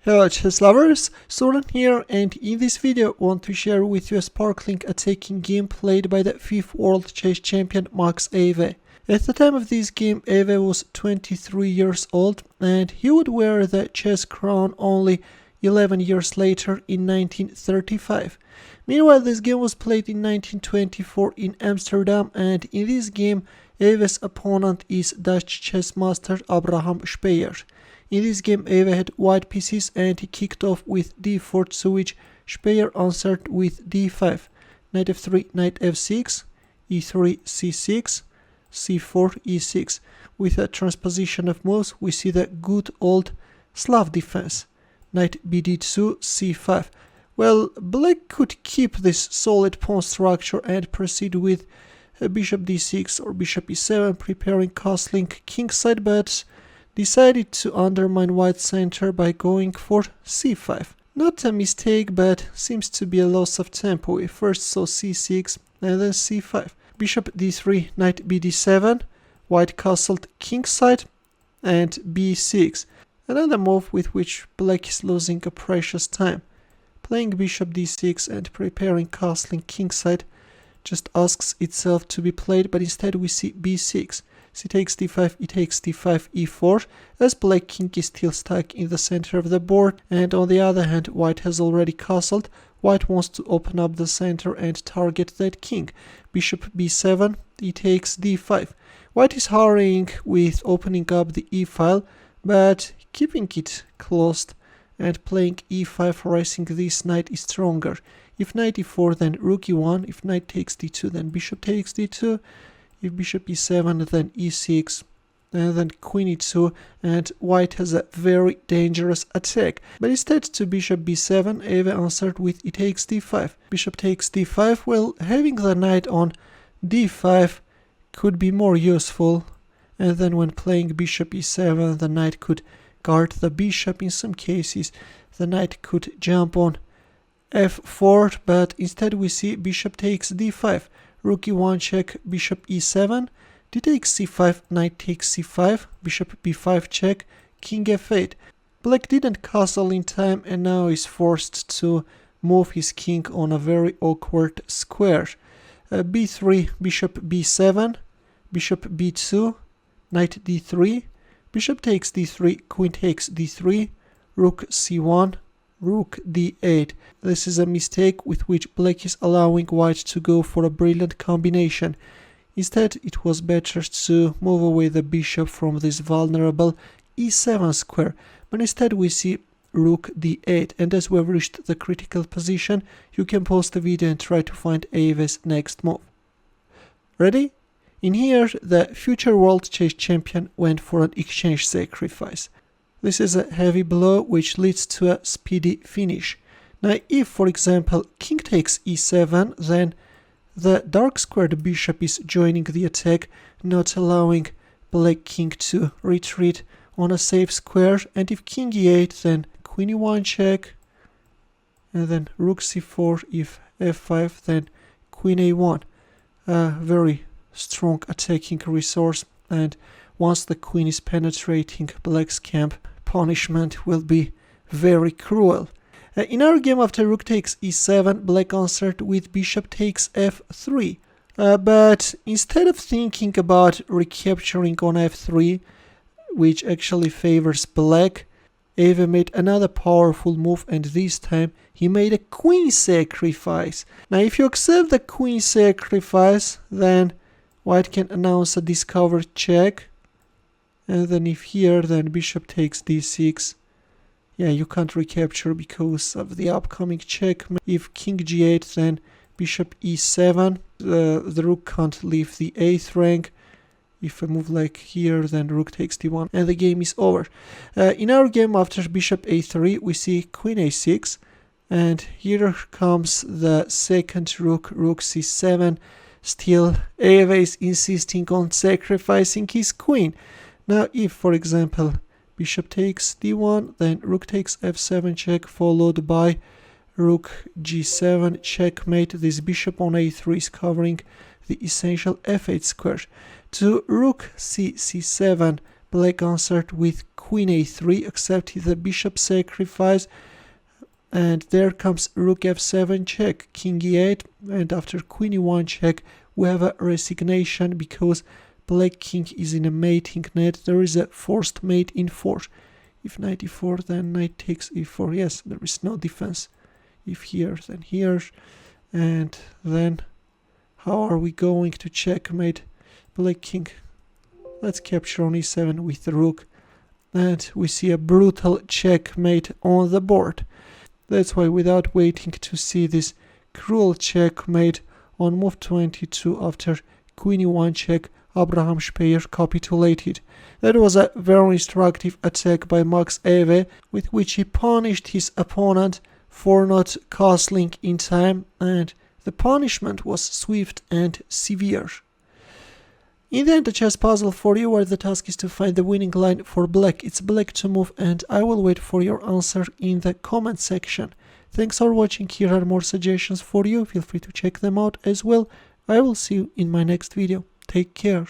Hello chess lovers, Suren here, and in this video I want to share with you a sparkling attacking game played by the 5th world chess champion Max Euwe. At the time of this game, Euwe was 23 years old and he would wear the chess crown only 11 years later in 1935. Meanwhile, this game was played in 1924 in Amsterdam, and in this game Euwe's opponent is Dutch chess master Abraham Speijer. In this game, Euwe had white pieces and he kicked off with d4, to which Speijer answered with d5, knight f3, knight f6, e3, c6, c4, e6. With a transposition of moves, we see the good old Slav defense, knight Nbd2 c5. Well, black could keep this solid pawn structure and proceed with bishop d6 or bishop e7, preparing castling kingside, but decided to undermine white's center by going for c5. Not a mistake, but seems to be a loss of tempo. We first saw c6 and then c5. Bishop d3, knight bd7, white castled kingside, and b6. Another move with which black is losing a precious time. Playing bishop d6 and preparing castling kingside just asks itself to be played, but instead we see b6. C takes d5, e takes d5, e4, as black king is still stuck in the center of the board, and on the other hand, white has already castled. White wants to open up the center and target that king. Bishop b7, e takes d5. White is hurrying with opening up the e-file, but keeping it closed and playing e5, raising this knight is stronger. If knight e4, then rook e1. If knight takes d2, then bishop takes d2. If bishop e7, then e6, and then queen e2, and white has a very dangerous attack. But instead to bishop b7, Euwe answered with e takes d5. Bishop takes d5, well, having the knight on d5 could be more useful, and then when playing bishop e7, the knight could guard the bishop. In some cases, the knight could jump on f4, but instead we see bishop takes d5. Rook e1 check, bishop e7, d takes c5, knight takes c5, bishop b5 check, king f8. Black didn't castle in time and now is forced to move his king on a very awkward square. b3, bishop b7, bishop b2, knight d3, bishop takes d3, queen takes d3, rook c1, rook d8. This is a mistake with which black is allowing white to go for a brilliant combination. Instead, it was better to move away the bishop from this vulnerable e7 square, but instead we see rook d8, and as we have reached the critical position, you can pause the video and try to find Euwe's next move. Ready? In here, the future world chess champion went for an exchange sacrifice. This is a heavy blow which leads to a speedy finish. Now if, for example, king takes e7, then the dark squared bishop is joining the attack, not allowing black king to retreat on a safe square, and if king e8, then queen e1 check, and then rook c4, if f5, then queen a1. A very strong attacking resource, and once the queen is penetrating black's camp, punishment will be very cruel. In our game, after rook takes e7, black answered with bishop takes f3. But instead of thinking about recapturing on f3, which actually favors black, Euwe made another powerful move, and this time he made a queen sacrifice. Now if you accept the queen sacrifice, then white can announce a discovered check. And then if here, then bishop takes d6. Yeah, you can't recapture because of the upcoming check. If king g8, then bishop e7. The rook can't leave the 8th rank. If I move like here, then rook takes d1, and the game is over. In our game, after bishop a3, we see queen a6. And here comes the second rook, rook c7. Still, Euwe is insisting on sacrificing his queen. Now if, for example, bishop takes d1, then rook takes f7 check, followed by rook g7 checkmate. This bishop on a3 is covering the essential f8 square. To rook c7, Black answered with Queen A3, accepted the bishop sacrifice, and there comes Rook F7 check, King E8, and after Queen E1 check we have a resignation because Black King is in a mating net. There is a forced mate in 4. If knight e4, then knight takes e4. Yes, there is no defense. If here, then here. And then how are we going to checkmate Black King? Let's capture on e7 with the rook. And we see a brutal checkmate on the board. That's why, without waiting to see this cruel checkmate on move 22 after Queen e1 check, Abraham Speijer capitulated. That was a very instructive attack by Max Euwe, with which he punished his opponent for not castling in time, and the punishment was swift and severe. In the end, the chess puzzle for you, where the task is to find the winning line for Black. It's Black to move, and I will wait for your answer in the comment section. Thanks for watching. Here are more suggestions for you. Feel free to check them out as well. I will see you in my next video. Take care.